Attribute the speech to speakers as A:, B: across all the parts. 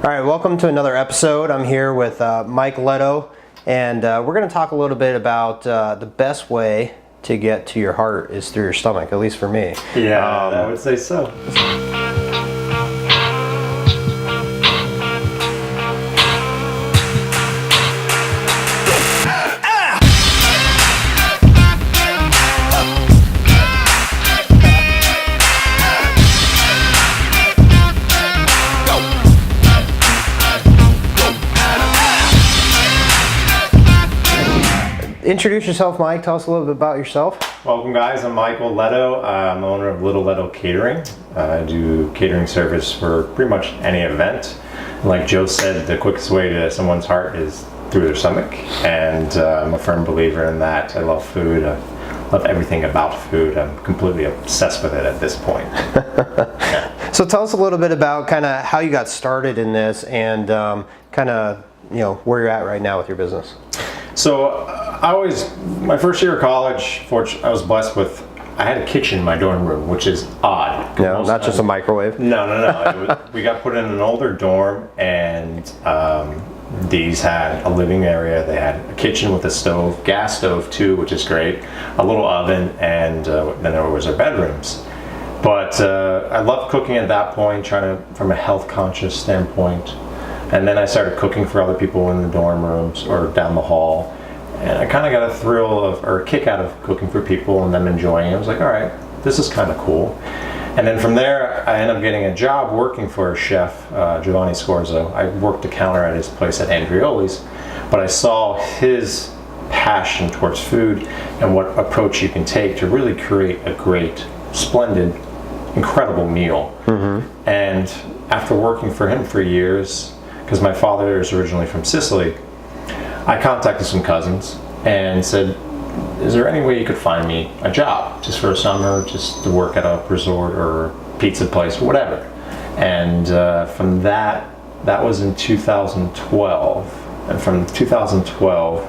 A: All right, welcome to another episode. I'm here with Mike Leto, and we're going to talk a little bit about the best way to get to your heart is through your stomach, at least for me.
B: Yeah, I would say so.
A: Introduce yourself, Mike. Tell us a little bit about yourself.
B: Welcome, guys. I'm Michael Leto. I'm the owner of Lil Leto Catering. I do catering service for pretty much any event. Like Joe said, the quickest way to someone's heart is through their stomach, and I'm a firm believer in that. I love food. I love everything about food. I'm completely obsessed with it at this point. Yeah.
A: So tell us a little bit about kind of how you got started in this and kind of, where you're at right now with your business.
B: So my first year of college, I was blessed with, I had a kitchen in my dorm room, which is odd.
A: No, not just a microwave.
B: No. We got put in an older dorm, and these had a living area. They had a kitchen with a stove, gas stove too, which is great, a little oven, and then there was our bedrooms. But I loved cooking at that point, from a health conscious standpoint. And then I started cooking for other people in the dorm rooms or down the hall. And I kind of got a kick out of cooking for people and them enjoying it. I was like, all right, this is kind of cool. And then from there, I ended up getting a job working for a chef, Giovanni Scorzo. I worked the counter at his place at Andreoli's, but I saw his passion towards food and what approach you can take to really create a great, splendid, incredible meal. Mm-hmm. And after working for him for years, because my father is originally from Sicily, I contacted some cousins and said, is there any way you could find me a job just for a summer, just to work at a resort or pizza place or whatever. And from that was in 2012. And from 2012,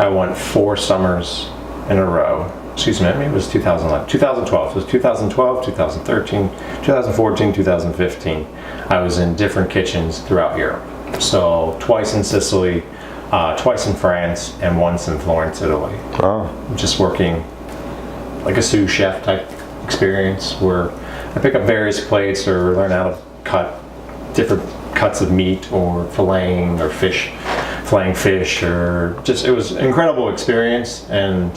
B: I went 4 summers in a row. Excuse me, maybe it was 2011, 2012. So it was 2012, 2013, 2014, 2015. I was in different kitchens throughout Europe. So twice in Sicily, twice in France, and once in Florence, Italy.
A: Oh.
B: Just working like a sous chef type experience where I pick up various plates or learn how to cut different cuts of meat or filleting fish, or just, it was an incredible experience and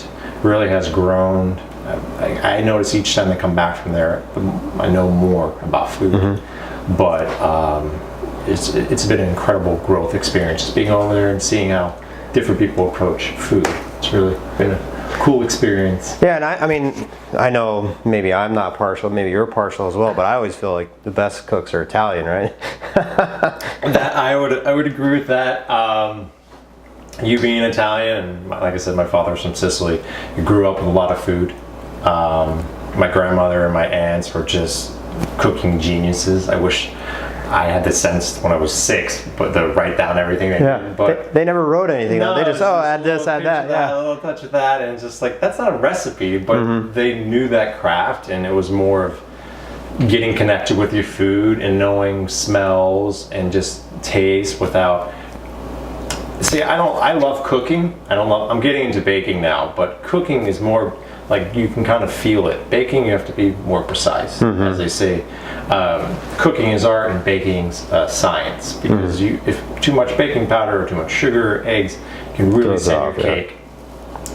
B: really has grown. I notice each time I come back from there, I know more about food. Mm-hmm. But it's been an incredible growth experience, just being over there and seeing how different people approach food. It's really been a cool experience.
A: Yeah, and I know maybe I'm not partial, maybe you're partial as well, but I always feel like the best cooks are Italian, right?
B: That I would agree with that. You being Italian, and like I said, my father's from Sicily. You grew up with a lot of food. My grandmother and my aunts were just cooking geniuses. I wish I had the sense when I was 6, but to write down everything they did. But
A: they never wrote anything.
B: No,
A: they just add this, add that.
B: A little touch of that, and just like, that's not a recipe, but they knew that craft, and it was more of getting connected with your food and knowing smells and just taste without. See, I love cooking. I'm getting into baking now, but cooking is more like you can kind of feel it. Baking, you have to be more precise, as they say. Cooking is art and baking's science, because if too much baking powder or too much sugar or eggs can really send your cake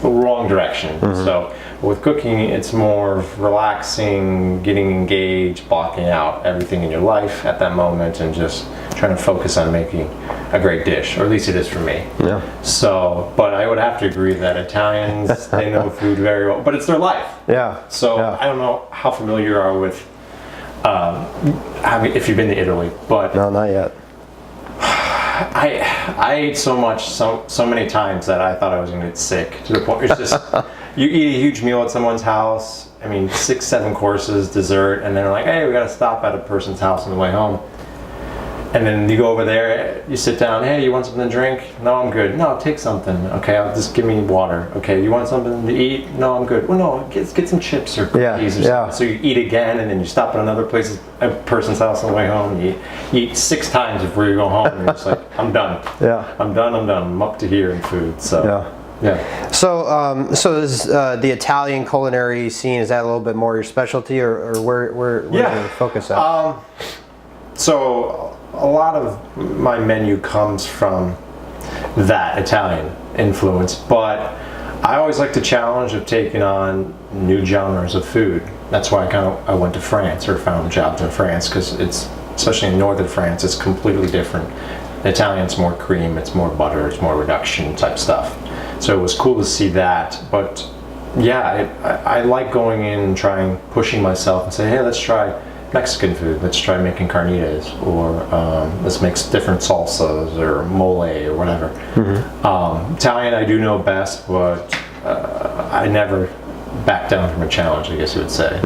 B: the wrong direction. So with cooking, it's more relaxing, getting engaged, blocking out everything in your life at that moment, and just trying to focus on making a great dish, or at least it is for me. Yeah. So, but I would have to agree that Italians, they know food very well, but it's their life.
A: Yeah.
B: So I don't know how familiar you are with, if you've been to Italy, but
A: no, not yet.
B: I ate so much, so many times that I thought I was going to get sick, to the point it's just, you eat a huge meal at someone's house, 6, 7 courses, dessert, and then they're like, hey, we got to stop at a person's house on the way home. And then you go over there, you sit down, hey, you want something to drink? No, I'm good. No, take something. Okay, I'll just give me water. Okay, you want something to eat? No, I'm good. Well, no, get some chips or cookies or something. So you eat again, and then you stop at another a person's house on the way home. You eat 6 times before you go home, and you're just like, I'm done. I'm done. I'm up to here in food. So
A: So is the Italian culinary scene, is that a little bit more your specialty, or where do you focus at?
B: So a lot of my menu comes from that Italian influence, but I always like the challenge of taking on new genres of food. That's why I went to France, or found jobs in France, because it's, especially in northern France, it's completely different. Italian's more cream, it's more butter, it's more reduction type stuff. So it was cool to see that, but yeah, I like going in and pushing myself and say, hey, let's try Mexican food, let's try making carnitas, or let's make different salsas or mole or whatever. Italian I do know best, but I never back down from a challenge, I guess you would say.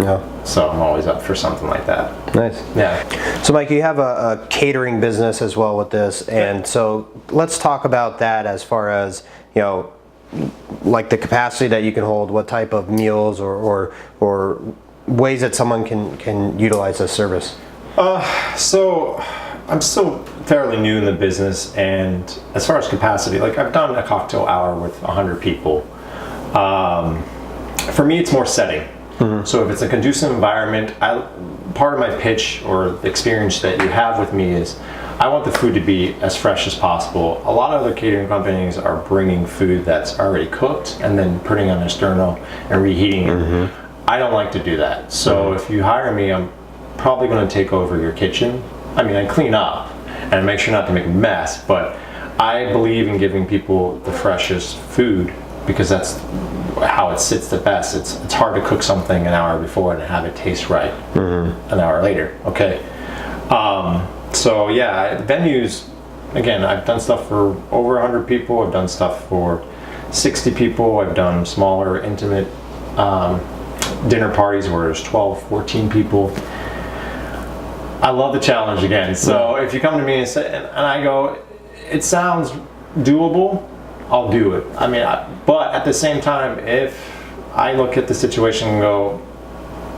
B: So I'm always up for something like that.
A: Nice. So Mike, you have a catering business as well with this, and so let's talk about that as far as, you know, like the capacity that you can hold, what type of meals or ways that someone can utilize this service.
B: So I'm still fairly new in the business, and as far as capacity, like I've done a cocktail hour with 100 people. For me, it's more setting. So if it's a conducive environment, part of my pitch or the experience that you have with me is I want the food to be as fresh as possible. A lot of other catering companies are bringing food that's already cooked and then putting on a sterno and reheating it. I don't like to do that. So if you hire me, I'm probably going to take over your kitchen. I mean, I clean up and make sure not to make a mess, but I believe in giving people the freshest food because that's how it sits the best. It's hard to cook something an hour before and have it taste right an hour later. Okay. So yeah, venues, again, I've done stuff for over 100 people. I've done stuff for 60 people. I've done smaller, intimate dinner parties where there's 12, 14 people. I love the challenge again. So if you come to me and say, and I go, it sounds doable, I'll do it. I mean, but at the same time, if I look at the situation and go,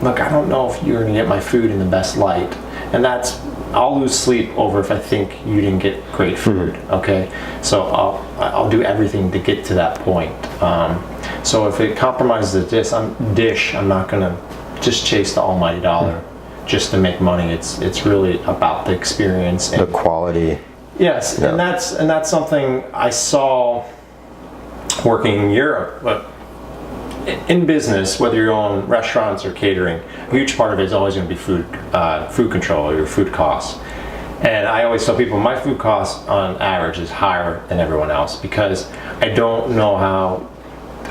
B: look, I don't know if you're gonna get my food in the best light, and I'll lose sleep over if I think you didn't get great food. Okay, so I'll do everything to get to that point. So if it compromises the dish, I'm not gonna just chase the almighty dollar just to make money. It's really about the experience and
A: the quality.
B: Yes, and that's something I saw working in Europe. But in business, whether you're on restaurants or catering, a huge part of it is always going to be food control or your food costs. And I always tell people my food cost on average is higher than everyone else because I don't know how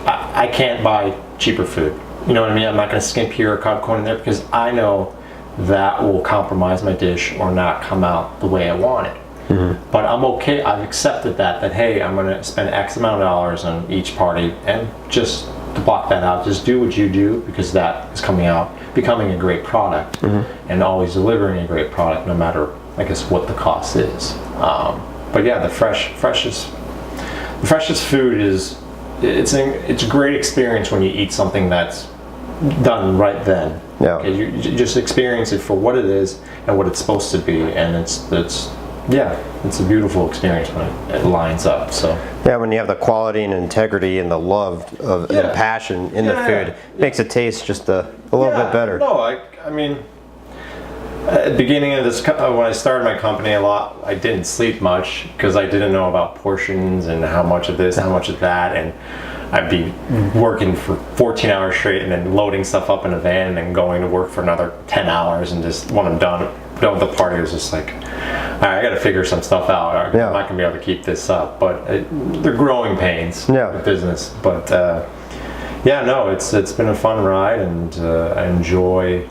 B: I can't buy cheaper food. You know what I mean? I'm not going to skimp here or cut corn in there because I know that will compromise my dish or not come out the way I want it. But I'm okay. I've accepted that hey, I'm going to spend X amount of dollars on each party, and just to block that out, just do what you do because that is coming out, becoming a great product, and always delivering a great product, no matter, I guess, what the cost is. But yeah, the freshest food is it's a great experience when you eat something that's done right then.
A: Yeah.
B: Okay, you just experience it for what it is and what it's supposed to be, and it's a beautiful experience when it lines up. So
A: yeah, when you have the quality and integrity and the love of and passion in the food, it makes it taste just a little bit better.
B: No, I mean, at the beginning of this, when I started my company, I didn't sleep much because I didn't know about portions and how much of this, how much of that, and I'd be working for 14 hours straight and then loading stuff up in a van and then going to work for another 10 hours, and just when I'm done with the party, it was just like, all right, I got to figure some stuff out. I'm not going to be able to keep this up, but they're growing pains with business. But it's been a fun ride, and I enjoy,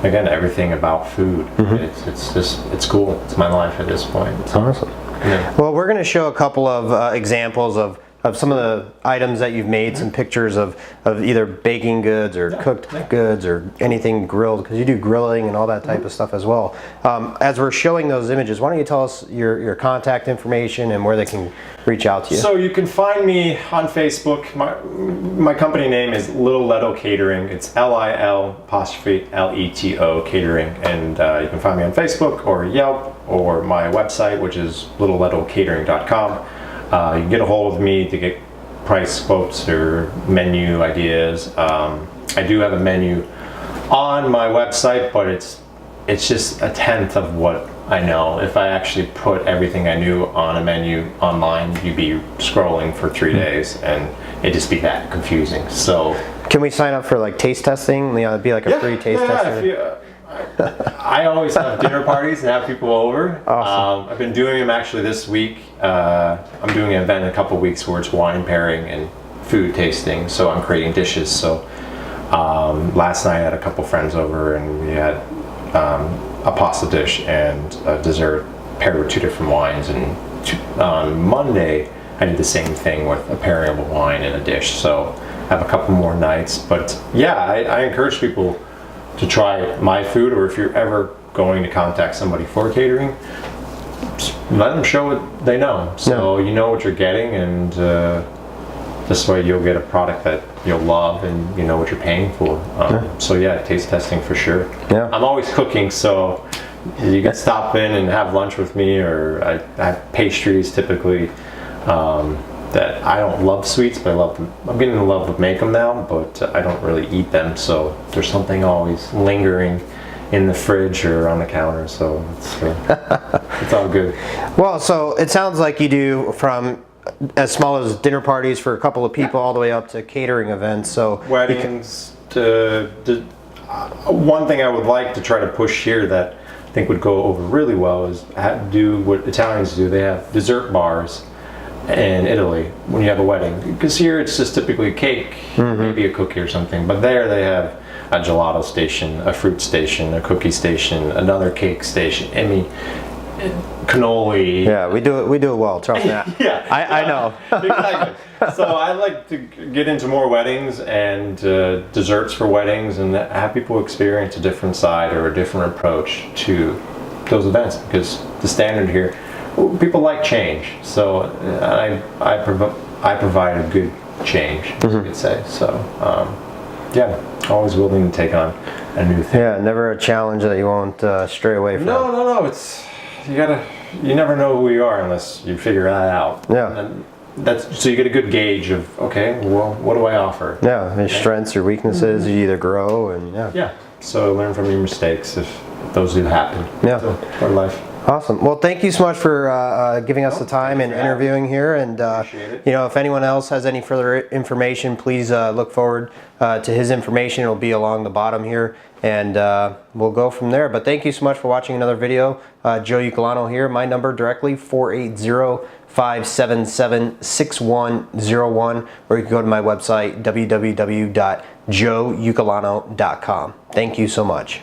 B: again, everything about food. It's cool. It's my life at this point.
A: Awesome.
B: Yeah.
A: Well, we're going to show a couple of examples of of some of the items that you've made, some pictures of either baking goods or cooked goods or anything grilled, because you do grilling and all that type of stuff as well. As we're showing those images, why don't you tell us your contact information and where they can reach out to you?
B: So you can find me on Facebook. My company name is Lil Leto Catering. It's LIL''LETO Catering, and you can find me on Facebook or Yelp or my website, which is lilletocatering.com. You can get a hold of me to get price quotes or menu ideas. I do have a menu on my website, but it's just a tenth of what I know. If I actually put everything I knew on a menu online, you'd be scrolling for 3 days, and it'd just be that confusing. So,
A: can we sign up for like taste testing? You know, it'd be like a free taste testing.
B: I always have dinner parties and have people over.
A: Awesome.
B: I've been doing them actually this week. I'm doing an event in a couple of weeks where it's wine pairing and food tasting. So I'm creating dishes. So last night I had a couple friends over, and we had a pasta dish and a dessert paired with 2 different wines. And on Monday I did the same thing with a pairing of a wine and a dish. So I have a couple more nights. But yeah, I encourage people to try my food, or if you're ever going to contact somebody for catering, just let them show what they know. So you know what you're getting, and this way you'll get a product that you'll love and you know what you're paying for. So yeah, taste testing for sure. I'm always cooking, so you can stop in and have lunch with me, or I have pastries typically. That I don't love sweets, but I love them. I'm getting in love with make them now, but I don't really eat them. So there's something always lingering in the fridge or on the counter. So it's all good.
A: Well, so it sounds like you do from as small as dinner parties for a couple of people all the way up to catering events. So
B: weddings. One thing I would like to try to push here that I think would go over really well is do what Italians do. They have dessert bars in Italy when you have a wedding, because here it's just typically cake, maybe a cookie or something, but there they have a gelato station, a fruit station, a cookie station, another cake station. I mean, cannoli.
A: Yeah, we do it well, trust me.
B: Yeah,
A: I know.
B: Exactly. So I like to get into more weddings and desserts for weddings, and have people experience a different side or a different approach to those events, because the standard here, people like change, so I provide a good change, you could say. So yeah, always willing to take on a new thing.
A: Yeah, never a challenge that you won't stray away from.
B: No. It's you never know who you are unless you figure that out.
A: Yeah.
B: And so you get a good gauge of, okay, well, what do I offer?
A: Yeah, your strengths, your weaknesses, you either grow and
B: Yeah. So learn from your mistakes if those do happen.
A: Yeah.
B: So, for life.
A: Awesome. Well, thank you so much for giving us the time and interviewing here. And you know, if anyone else has any further information, please look forward to his information. It'll be along the bottom here, and we'll go from there. But thank you so much for watching another video. Joe Iuculano here. My number directly 480-577-6101, or you can go to my website www.joeiuculano.com. Thank you so much.